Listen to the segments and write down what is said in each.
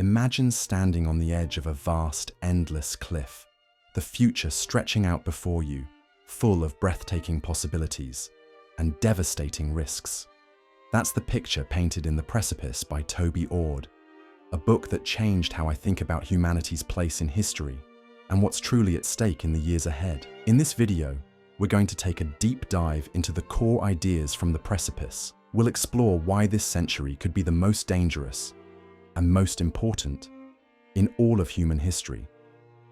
Imagine standing on the edge of a vast, endless cliff, the future stretching out before you, full of breathtaking possibilities and devastating risks. That's the picture painted in The Precipice by Toby Ord, a book that changed how I think about humanity's place in history and what's truly at stake in the years ahead. In this video, we're going to take a deep dive into the core ideas from The Precipice. We'll explore why this century could be the most dangerous and most important in all of human history,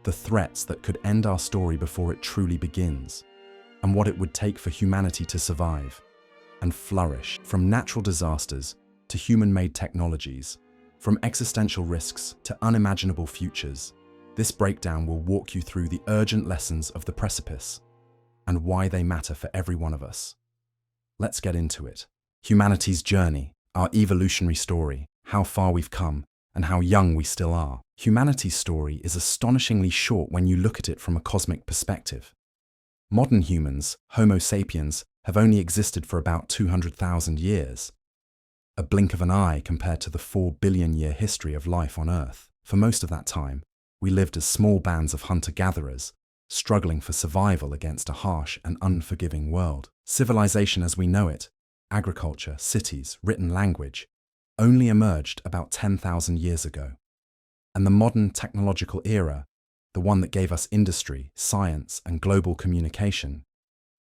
the threats that could end our story before it truly begins, and what it would take for humanity to survive and flourish. From natural disasters to human-made technologies, from existential risks to unimaginable futures, this breakdown will walk you through the urgent lessons of The Precipice and why they matter for every one of us. Let's get into it. Humanity's journey, our evolutionary story, how far we've come, and how young we still are. Humanity's story is astonishingly short when you look at it from a cosmic perspective. Modern humans, Homo sapiens, have only existed for about 200,000 years. A blink of an eye compared to the 4 billion-year history of life on Earth. For most of that time, we lived as small bands of hunter-gatherers, struggling for survival against a harsh and unforgiving world. Civilization as we know it, agriculture, cities, written language, only emerged about 10,000 years ago. And the modern technological era, the one that gave us industry, science, and global communication,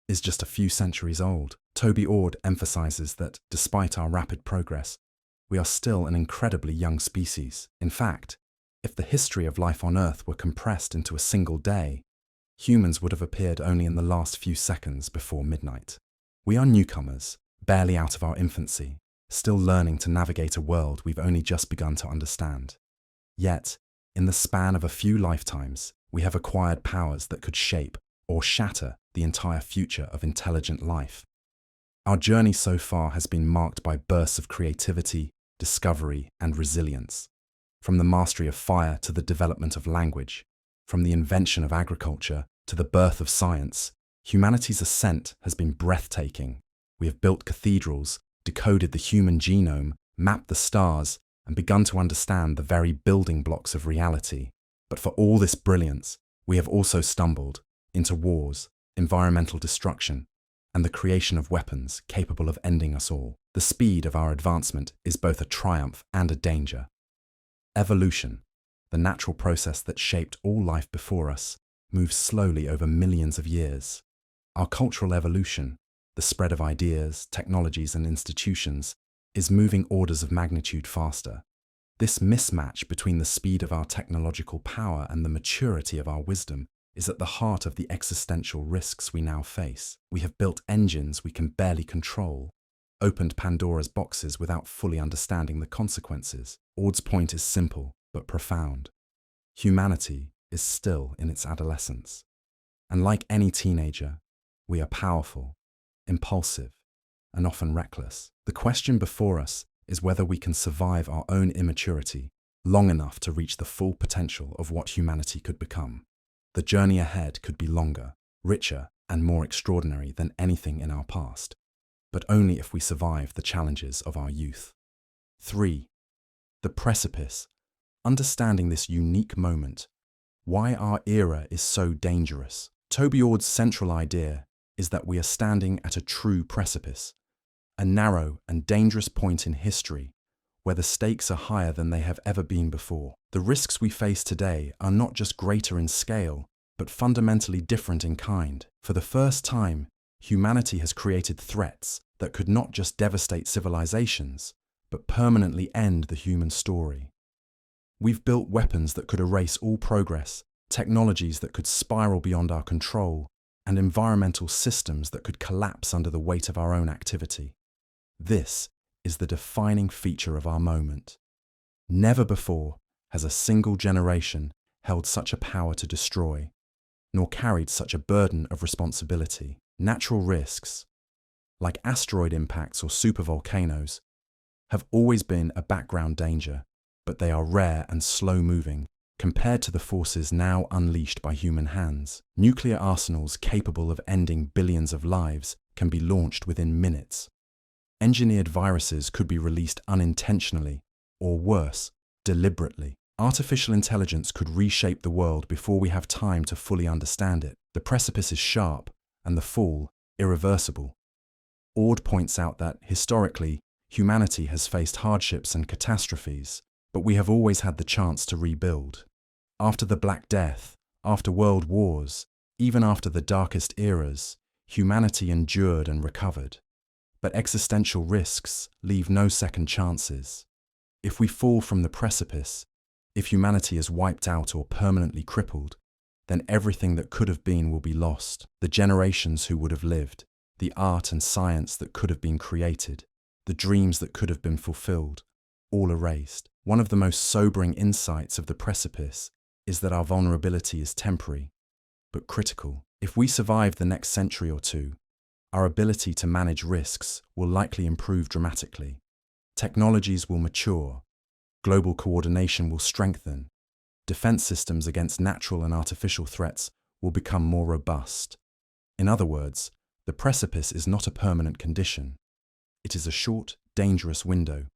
is just a few centuries old. Toby Ord emphasizes that, despite our rapid progress, we are still an incredibly young species. In fact, if the history of life on Earth were compressed into a single day, humans would have appeared only in the last few seconds before midnight. We are newcomers, barely out of our infancy, still learning to navigate a world we've only just begun to understand. Yet, in the span of a few lifetimes, we have acquired powers that could shape or shatter the entire future of intelligent life. Our journey so far has been marked by bursts of creativity, discovery, and resilience. From the mastery of fire to the development of language, from the invention of agriculture to the birth of science, humanity's ascent has been breathtaking. We have built cathedrals, decoded the human genome, mapped the stars, and begun to understand the very building blocks of reality. But for all this brilliance, we have also stumbled into wars, environmental destruction, and the creation of weapons capable of ending us all. The speed of our advancement is both a triumph and a danger. Evolution, the natural process that shaped all life before us, moves slowly over millions of years. Our cultural evolution, the spread of ideas, technologies, and institutions, is moving orders of magnitude faster. This mismatch between the speed of our technological power and the maturity of our wisdom is at the heart of the existential risks we now face. We have built engines we can barely control, opened Pandora's boxes without fully understanding the consequences. Ord's point is simple but profound. Humanity is still in its adolescence. And like any teenager, we are powerful, impulsive, and often reckless. The question before us is whether we can survive our own immaturity long enough to reach the full potential of what humanity could become. The journey ahead could be longer, richer, and more extraordinary than anything in our past, but only if we survive the challenges of our youth. 3. The Precipice. Understanding this unique moment, why our era is so dangerous. Toby Ord's central idea is that we are standing at a true precipice, a narrow and dangerous point in history where the stakes are higher than they have ever been before. The risks we face today are not just greater in scale, but fundamentally different in kind. For the first time, humanity has created threats that could not just devastate civilizations, but permanently end the human story. We've built weapons that could erase all progress, technologies that could spiral beyond our control, and environmental systems that could collapse under the weight of our own activity. This is the defining feature of our moment. Never before has a single generation held such a power to destroy, nor carried such a burden of responsibility. Natural risks, like asteroid impacts or supervolcanoes, have always been a background danger, but they are rare and slow-moving compared to the forces now unleashed by human hands. Nuclear arsenals capable of ending billions of lives can be launched within minutes. Engineered viruses could be released unintentionally, or worse, deliberately. Artificial intelligence could reshape the world before we have time to fully understand it. The precipice is sharp and the fall irreversible. Ord points out that, historically, humanity has faced hardships and catastrophes, but we have always had the chance to rebuild. After the Black Death, after world wars, even after the darkest eras, humanity endured and recovered. But existential risks leave no second chances. If we fall from the precipice, if humanity is wiped out or permanently crippled, then everything that could have been will be lost. The generations who would have lived, the art and science that could have been created, the dreams that could have been fulfilled, all erased. One of the most sobering insights of the precipice is that our vulnerability is temporary, but critical. If we survive the next century or two, our ability to manage risks will likely improve dramatically. Technologies will mature, global coordination will strengthen, defense systems against natural and artificial threats will become more robust. In other words, the precipice is not a permanent condition. It is a short, dangerous window,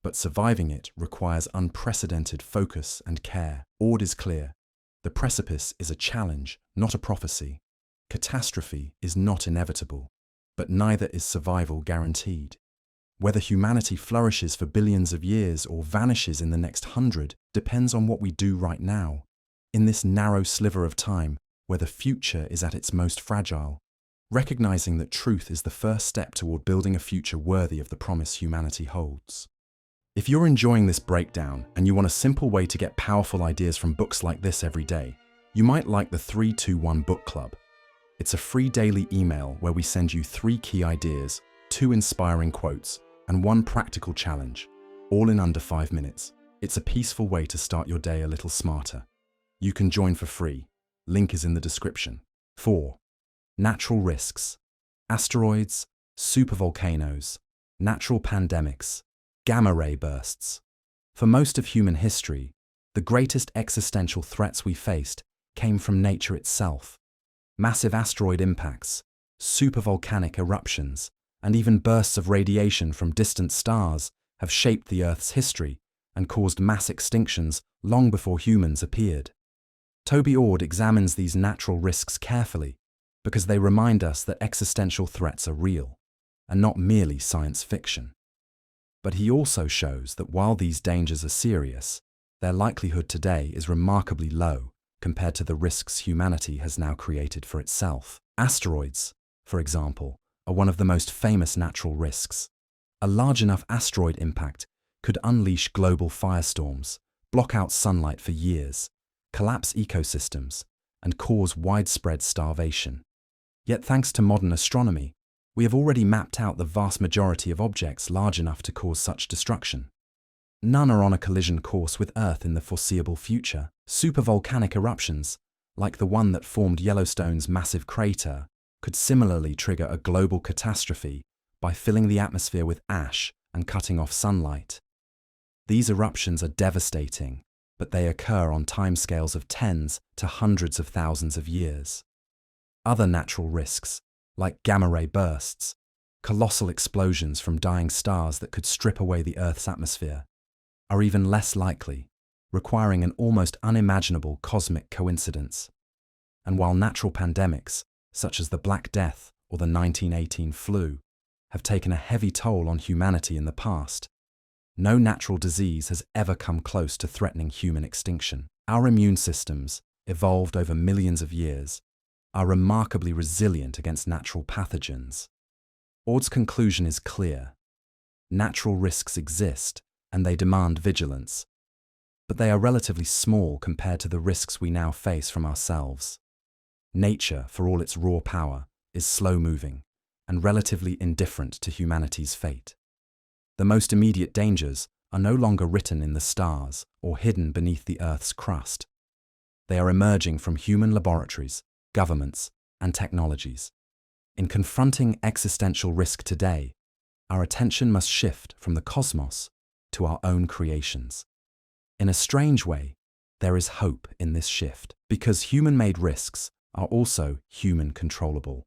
but surviving it requires unprecedented focus and care. Ord is clear. The precipice is a challenge, not a prophecy. Catastrophe is not inevitable, but neither is survival guaranteed. Whether humanity flourishes for billions of years or vanishes in the next 100 depends on what we do right now, in this narrow sliver of time where the future is at its most fragile. Recognizing that truth is the first step toward building a future worthy of the promise humanity holds. If you're enjoying this breakdown and you want a simple way to get powerful ideas from books like this every day, you might like the 321 Book Club. It's a free daily email where we send you 3 key ideas, 2 inspiring quotes, and 1 practical challenge, all in under 5 minutes. It's a peaceful way to start your day a little smarter. You can join for free. Link is in the description. 4. Natural risks. Asteroids, supervolcanoes, natural pandemics, gamma-ray bursts. For most of human history, the greatest existential threats we faced came from nature itself. Massive asteroid impacts, supervolcanic eruptions, and even bursts of radiation from distant stars have shaped the Earth's history and caused mass extinctions long before humans appeared. Toby Ord examines these natural risks carefully because they remind us that existential threats are real and not merely science fiction. But he also shows that while these dangers are serious, their likelihood today is remarkably low compared to the risks humanity has now created for itself. Asteroids, for example, are one of the most famous natural risks. A large enough asteroid impact could unleash global firestorms, block out sunlight for years, collapse ecosystems, and cause widespread starvation. Yet thanks to modern astronomy, we have already mapped out the vast majority of objects large enough to cause such destruction. None are on a collision course with Earth in the foreseeable future. Supervolcanic eruptions, like the one that formed Yellowstone's massive crater, could similarly trigger a global catastrophe by filling the atmosphere with ash and cutting off sunlight. These eruptions are devastating, but they occur on timescales of tens to hundreds of thousands of years. Other natural risks, like gamma-ray bursts, colossal explosions from dying stars that could strip away the Earth's atmosphere, are even less likely, requiring an almost unimaginable cosmic coincidence. And while natural pandemics, such as the Black Death or the 1918 flu, have taken a heavy toll on humanity in the past, no natural disease has ever come close to threatening human extinction. Our immune systems, evolved over millions of years, are remarkably resilient against natural pathogens. Ord's conclusion is clear. Natural risks exist, and they demand vigilance. But they are relatively small compared to the risks we now face from ourselves. Nature, for all its raw power, is slow-moving and relatively indifferent to humanity's fate. The most immediate dangers are no longer written in the stars or hidden beneath the Earth's crust. They are emerging from human laboratories, governments, and technologies. In confronting existential risk today, our attention must shift from the cosmos to our own creations. In a strange way, there is hope in this shift, because human-made risks are also human-controllable.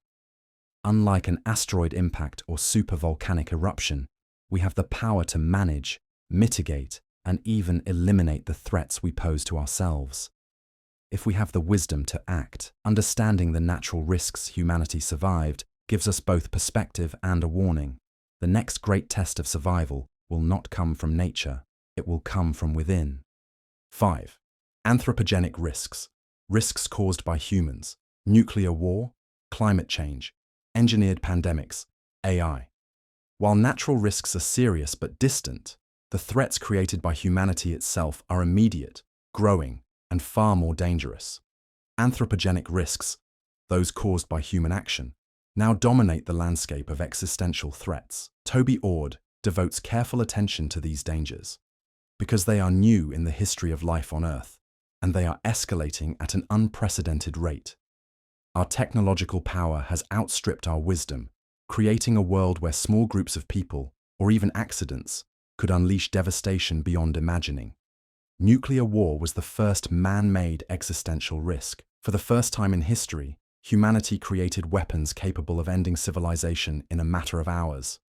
Unlike an asteroid impact or supervolcanic eruption, we have the power to manage, mitigate, and even eliminate the threats we pose to ourselves. If we have the wisdom to act, understanding the natural risks humanity survived gives us both perspective and a warning. The next great test of survival will not come from nature, it will come from within. 5. Anthropogenic risks. Risks caused by humans. Nuclear war, climate change, engineered pandemics, AI. While natural risks are serious but distant, the threats created by humanity itself are immediate, growing, and far more dangerous. Anthropogenic risks, those caused by human action, now dominate the landscape of existential threats. Toby Ord devotes careful attention to these dangers because they are new in the history of life on Earth, and they are escalating at an unprecedented rate. Our technological power has outstripped our wisdom, creating a world where small groups of people, or even accidents, could unleash devastation beyond imagining. Nuclear war was the first man-made existential risk. For the first time in history, humanity created weapons capable of ending civilization in a matter of hours.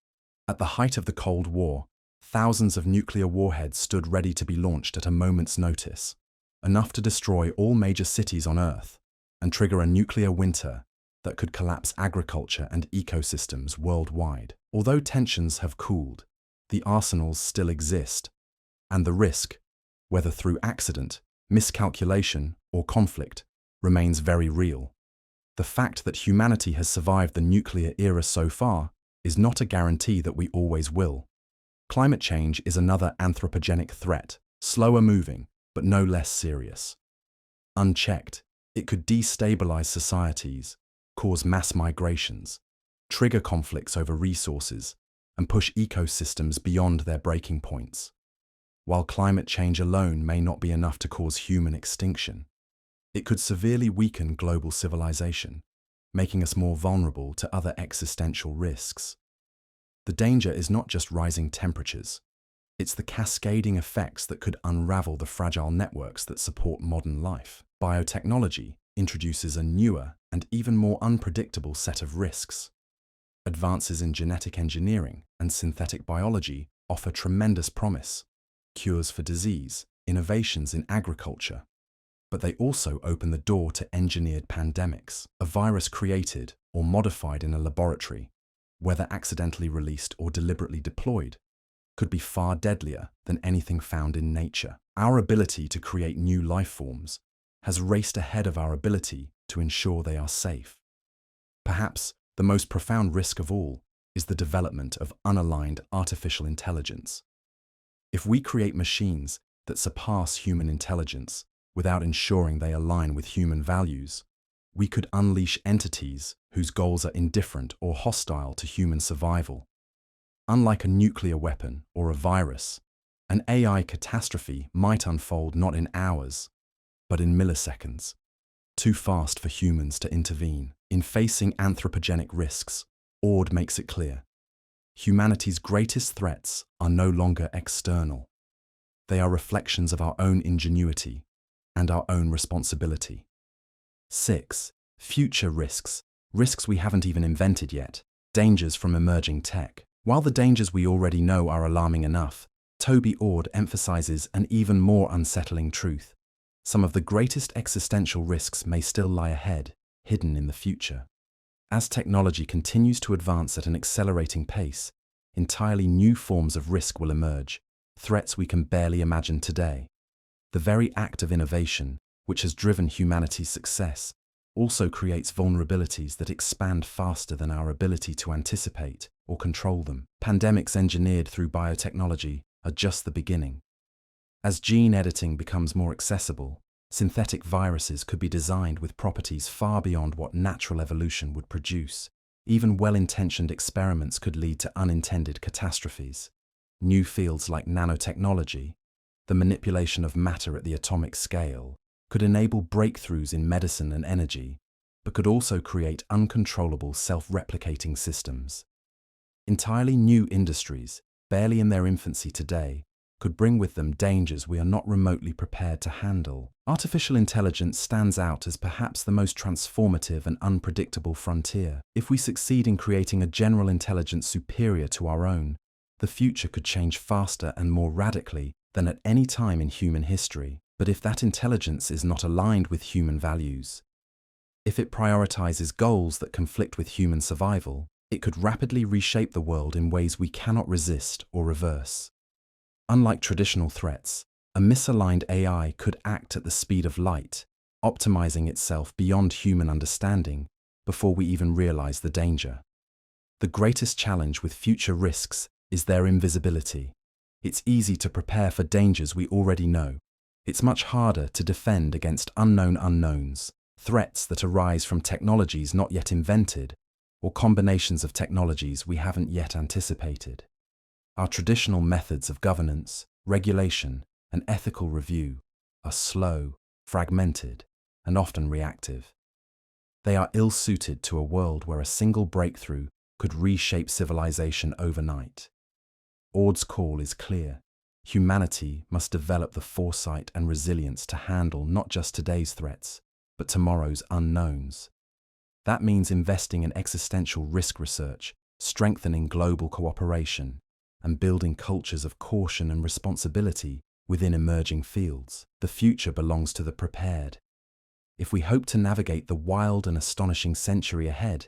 At the height of the Cold War, thousands of nuclear warheads stood ready to be launched at a moment's notice, enough to destroy all major cities on Earth and trigger a nuclear winter that could collapse agriculture and ecosystems worldwide. Although tensions have cooled, the arsenals still exist, and the risk, whether through accident, miscalculation, or conflict, remains very real. The fact that humanity has survived the nuclear era so far is not a guarantee that we always will. Climate change is another anthropogenic threat, slower moving, but no less serious. Unchecked, it could destabilize societies, cause mass migrations, trigger conflicts over resources, and push ecosystems beyond their breaking points. While climate change alone may not be enough to cause human extinction, it could severely weaken global civilization, making us more vulnerable to other existential risks. The danger is not just rising temperatures, it's the cascading effects that could unravel the fragile networks that support modern life. Biotechnology introduces a newer and even more unpredictable set of risks. Advances in genetic engineering and synthetic biology offer tremendous promise, cures for disease, innovations in agriculture. But they also open the door to engineered pandemics. A virus created or modified in a laboratory, whether accidentally released or deliberately deployed, could be far deadlier than anything found in nature. Our ability to create new life forms has raced ahead of our ability to ensure they are safe. Perhaps the most profound risk of all is the development of unaligned artificial intelligence. If we create machines that surpass human intelligence without ensuring they align with human values, we could unleash entities whose goals are indifferent or hostile to human survival. Unlike a nuclear weapon or a virus, an AI catastrophe might unfold not in hours, but in milliseconds, too fast for humans to intervene. In facing anthropogenic risks, Ord makes it clear: humanity's greatest threats are no longer external. They are reflections of our own ingenuity and our own responsibility. 6. Future risks. Risks we haven't even invented yet. Dangers from emerging tech. While the dangers we already know are alarming enough, Toby Ord emphasizes an even more unsettling truth. Some of the greatest existential risks may still lie ahead, hidden in the future. As technology continues to advance at an accelerating pace, entirely new forms of risk will emerge, threats we can barely imagine today. The very act of innovation, which has driven humanity's success, also creates vulnerabilities that expand faster than our ability to anticipate or control them. Pandemics engineered through biotechnology are just the beginning. As gene editing becomes more accessible, synthetic viruses could be designed with properties far beyond what natural evolution would produce. Even well-intentioned experiments could lead to unintended catastrophes. New fields like nanotechnology, the manipulation of matter at the atomic scale, could enable breakthroughs in medicine and energy, but could also create uncontrollable self-replicating systems. Entirely new industries, barely in their infancy today, could bring with them dangers we are not remotely prepared to handle. Artificial intelligence stands out as perhaps the most transformative and unpredictable frontier. If we succeed in creating a general intelligence superior to our own, the future could change faster and more radically than at any time in human history. But if that intelligence is not aligned with human values, if it prioritizes goals that conflict with human survival, it could rapidly reshape the world in ways we cannot resist or reverse. Unlike traditional threats, a misaligned AI could act at the speed of light, optimizing itself beyond human understanding before we even realize the danger. The greatest challenge with future risks is their invisibility. It's easy to prepare for dangers we already know. It's much harder to defend against unknown unknowns, threats that arise from technologies not yet invented, or combinations of technologies we haven't yet anticipated. Our traditional methods of governance, regulation, and ethical review are slow, fragmented, and often reactive. They are ill-suited to a world where a single breakthrough could reshape civilization overnight. Ord's call is clear. Humanity must develop the foresight and resilience to handle not just today's threats, but tomorrow's unknowns. That means investing in existential risk research, strengthening global cooperation, and building cultures of caution and responsibility within emerging fields. The future belongs to the prepared. If we hope to navigate the wild and astonishing century ahead,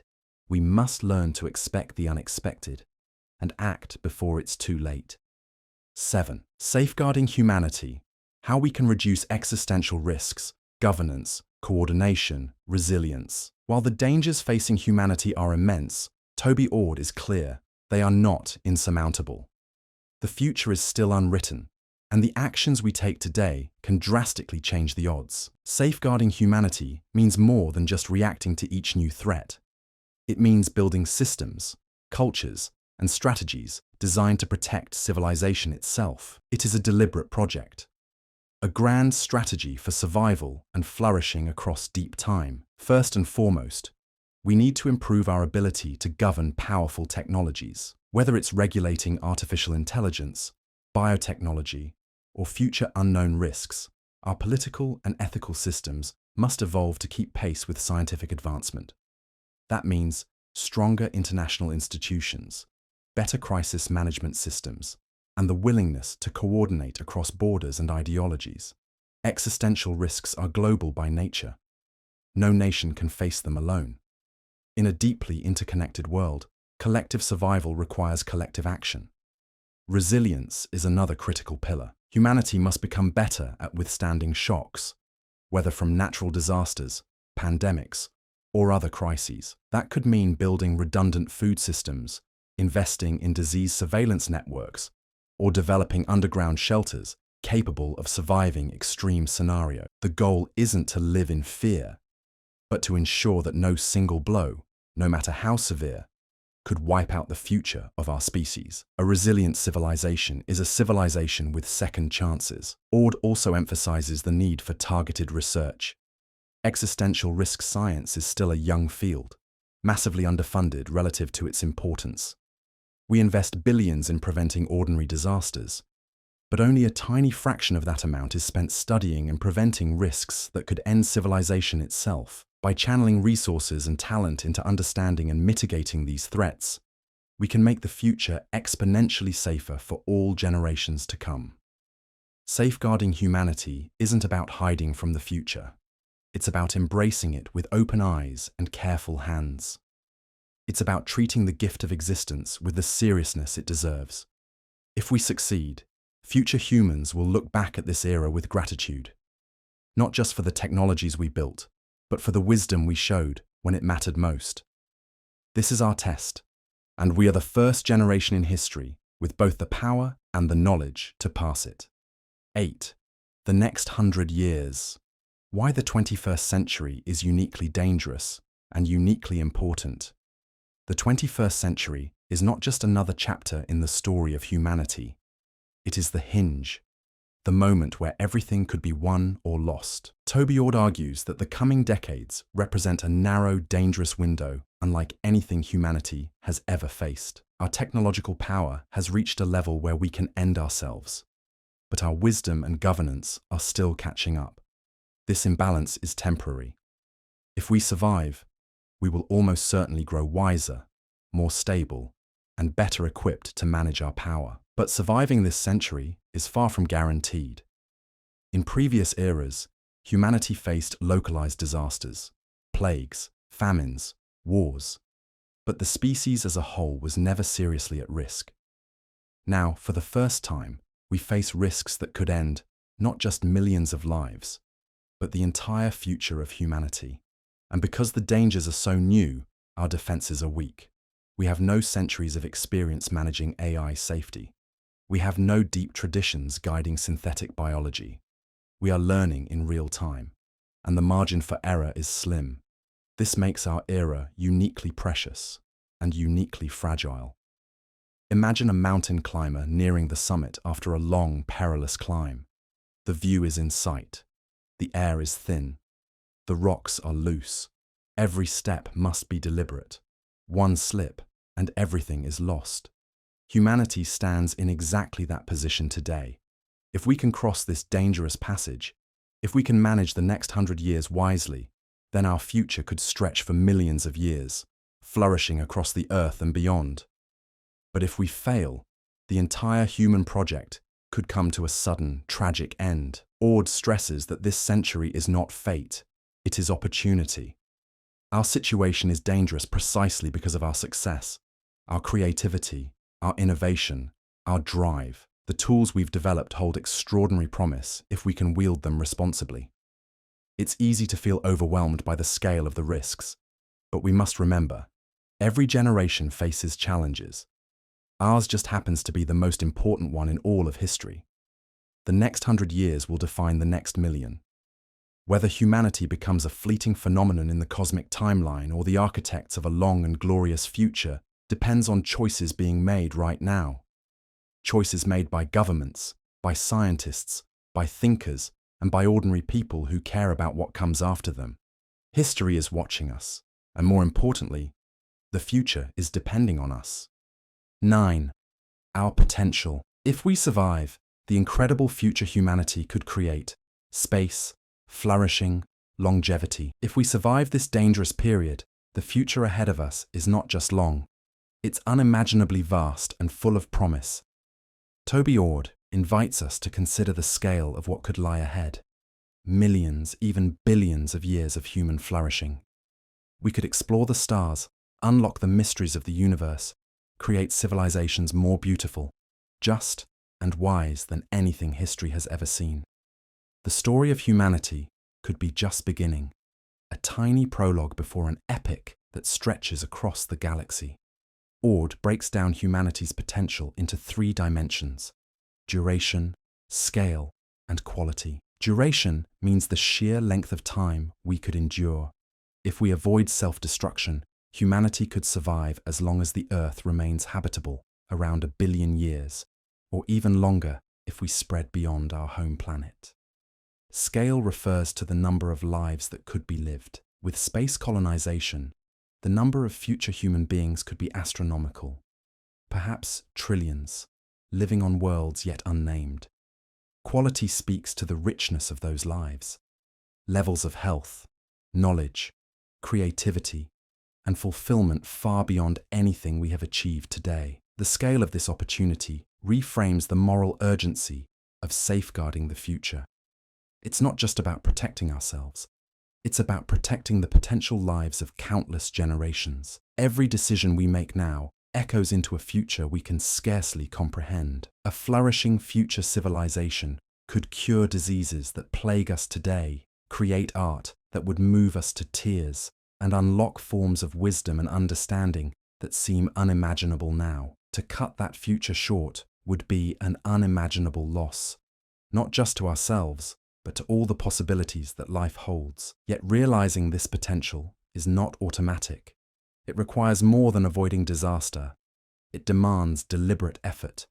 we must learn to expect the unexpected and act before it's too late. 7. Safeguarding humanity. How we can reduce existential risks, governance, coordination, resilience. While the dangers facing humanity are immense, Toby Ord is clear: they are not insurmountable. The future is still unwritten, and the actions we take today can drastically change the odds. Safeguarding humanity means more than just reacting to each new threat. It means building systems, cultures, and strategies designed to protect civilization itself. It is a deliberate project, a grand strategy for survival and flourishing across deep time. First and foremost, we need to improve our ability to govern powerful technologies. Whether it's regulating artificial intelligence, biotechnology, or future unknown risks, our political and ethical systems must evolve to keep pace with scientific advancement. That means stronger international institutions, better crisis management systems, and the willingness to coordinate across borders and ideologies. Existential risks are global by nature. No nation can face them alone. In a deeply interconnected world, collective survival requires collective action. Resilience is another critical pillar. Humanity must become better at withstanding shocks, whether from natural disasters, pandemics, or other crises. That could mean building redundant food systems, investing in disease surveillance networks, or developing underground shelters capable of surviving extreme scenarios. The goal isn't to live in fear, but to ensure that no single blow, no matter how severe, could wipe out the future of our species. A resilient civilization is a civilization with second chances. Ord also emphasizes the need for targeted research. Existential risk science is still a young field, massively underfunded relative to its importance. We invest billions in preventing ordinary disasters, but only a tiny fraction of that amount is spent studying and preventing risks that could end civilization itself. By channeling resources and talent into understanding and mitigating these threats, we can make the future exponentially safer for all generations to come. Safeguarding humanity isn't about hiding from the future. It's about embracing it with open eyes and careful hands. It's about treating the gift of existence with the seriousness it deserves. If we succeed, future humans will look back at this era with gratitude, not just for the technologies we built, but for the wisdom we showed when it mattered most. This is our test, and we are the first generation in history with both the power and the knowledge to pass it. 8. The next 100 years. Why the 21st century is uniquely dangerous and uniquely important. The 21st century is not just another chapter in the story of humanity. It is the hinge, the moment where everything could be won or lost. Toby Ord argues that the coming decades represent a narrow, dangerous window unlike anything humanity has ever faced. Our technological power has reached a level where we can end ourselves, but our wisdom and governance are still catching up. This imbalance is temporary. If we survive, we will almost certainly grow wiser, more stable, and better equipped to manage our power. But surviving this century is far from guaranteed. In previous eras, humanity faced localized disasters, plagues, famines, wars, but the species as a whole was never seriously at risk. Now, for the first time, we face risks that could end not just millions of lives, but the entire future of humanity. And because the dangers are so new, our defenses are weak. We have no centuries of experience managing AI safety. We have no deep traditions guiding synthetic biology. We are learning in real time, and the margin for error is slim. This makes our era uniquely precious and uniquely fragile. Imagine a mountain climber nearing the summit after a long, perilous climb. The view is in sight. The air is thin. The rocks are loose. Every step must be deliberate. One slip, and everything is lost. Humanity stands in exactly that position today. If we can cross this dangerous passage, if we can manage the next 100 years wisely, then our future could stretch for millions of years, flourishing across the earth and beyond. But if we fail, the entire human project could come to a sudden, tragic end. Ord stresses that this century is not fate, it is opportunity. Our situation is dangerous precisely because of our success, our creativity, our innovation, our drive. The tools we've developed hold extraordinary promise if we can wield them responsibly. It's easy to feel overwhelmed by the scale of the risks, but we must remember, every generation faces challenges. Ours just happens to be the most important one in all of history. The next 100 years will define the next million. Whether humanity becomes a fleeting phenomenon in the cosmic timeline or the architects of a long and glorious future depends on choices being made right now. Choices made by governments, by scientists, by thinkers, and by ordinary people who care about what comes after them. History is watching us, and more importantly, the future is depending on us. 9. Our potential. If we survive, the incredible future humanity could create: space, flourishing, longevity. If we survive this dangerous period, the future ahead of us is not just long. It's unimaginably vast and full of promise. Toby Ord invites us to consider the scale of what could lie ahead. Millions, even billions of years of human flourishing. We could explore the stars, unlock the mysteries of the universe, create civilizations more beautiful, just, and wise than anything history has ever seen. The story of humanity could be just beginning, a tiny prologue before an epic that stretches across the galaxy. Ord breaks down humanity's potential into 3 dimensions: duration, scale, and quality. Duration means the sheer length of time we could endure. If we avoid self-destruction, humanity could survive as long as the Earth remains habitable, around 1 billion years, or even longer if we spread beyond our home planet. Scale refers to the number of lives that could be lived. With space colonization, the number of future human beings could be astronomical, perhaps trillions, living on worlds yet unnamed. Quality speaks to the richness of those lives. Levels of health, knowledge, creativity, and fulfillment far beyond anything we have achieved today. The scale of this opportunity reframes the moral urgency of safeguarding the future. It's not just about protecting ourselves. It's about protecting the potential lives of countless generations. Every decision we make now echoes into a future we can scarcely comprehend. A flourishing future civilization could cure diseases that plague us today, create art that would move us to tears, and unlock forms of wisdom and understanding that seem unimaginable now. To cut that future short would be an unimaginable loss, not just to ourselves, but to all the possibilities that life holds. Yet realizing this potential is not automatic. It requires more than avoiding disaster. It demands deliberate effort.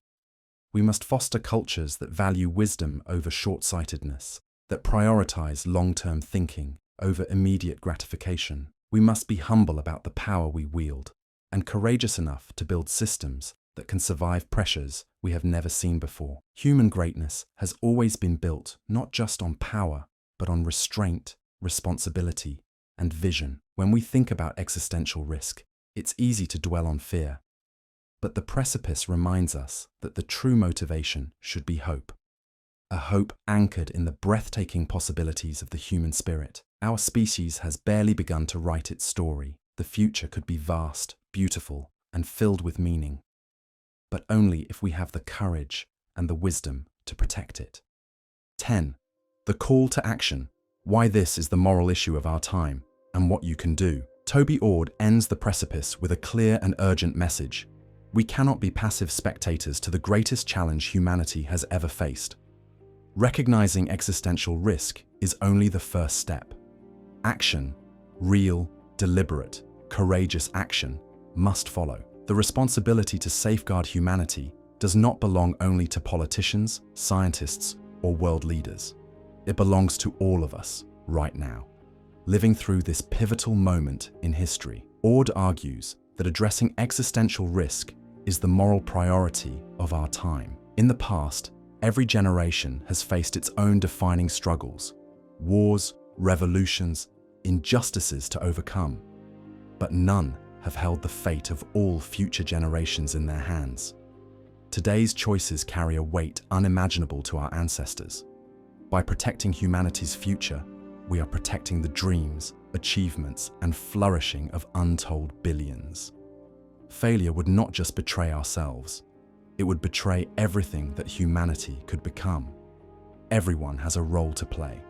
We must foster cultures that value wisdom over short-sightedness, that prioritize long-term thinking over immediate gratification. We must be humble about the power we wield, and courageous enough to build systems that can survive pressures we have never seen before. Human greatness has always been built not just on power, but on restraint, responsibility, and vision. When we think about existential risk, it's easy to dwell on fear. But the precipice reminds us that the true motivation should be hope. A hope anchored in the breathtaking possibilities of the human spirit. Our species has barely begun to write its story. The future could be vast, beautiful, and filled with meaning, but only if we have the courage and the wisdom to protect it. 10. The call to action. Why this is the moral issue of our time, and what you can do. Toby Ord ends the precipice with a clear and urgent message. We cannot be passive spectators to the greatest challenge humanity has ever faced. Recognizing existential risk is only the first step. Action, real, deliberate, courageous action, must follow. The responsibility to safeguard humanity does not belong only to politicians, scientists, or world leaders. It belongs to all of us, right now. Living through this pivotal moment in history, Ord argues that addressing existential risk is the moral priority of our time. In the past, every generation has faced its own defining struggles, wars, revolutions, injustices to overcome. But none have held the fate of all future generations in their hands. Today's choices carry a weight unimaginable to our ancestors. By protecting humanity's future, we are protecting the dreams, achievements, and flourishing of untold billions. Failure would not just betray ourselves, it would betray everything that humanity could become. Everyone has a role to play.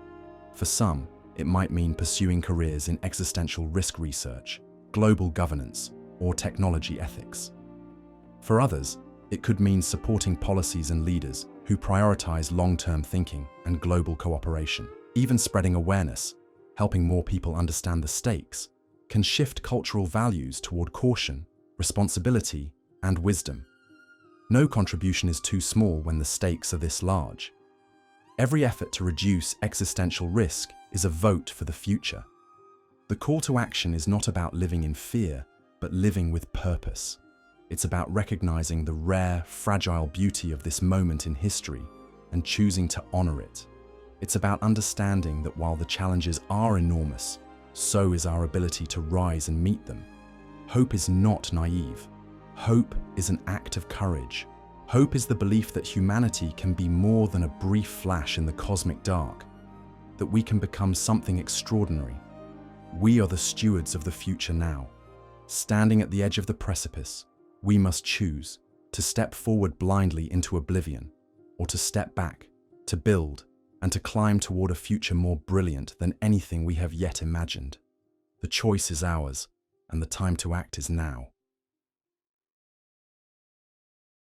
For some, it might mean pursuing careers in existential risk research, global governance, or technology ethics. For others, it could mean supporting policies and leaders who prioritize long-term thinking and global cooperation. Even spreading awareness, helping more people understand the stakes, can shift cultural values toward caution, responsibility, and wisdom. No contribution is too small when the stakes are this large. Every effort to reduce existential risk is a vote for the future. The call to action is not about living in fear, but living with purpose. It's about recognizing the rare, fragile beauty of this moment in history and choosing to honor it. It's about understanding that while the challenges are enormous, so is our ability to rise and meet them. Hope is not naive. Hope is an act of courage. Hope is the belief that humanity can be more than a brief flash in the cosmic dark, that we can become something extraordinary. We are the stewards of the future now. Standing at the edge of the precipice, we must choose to step forward blindly into oblivion, or to step back, to build, and to climb toward a future more brilliant than anything we have yet imagined. The choice is ours, and the time to act is now.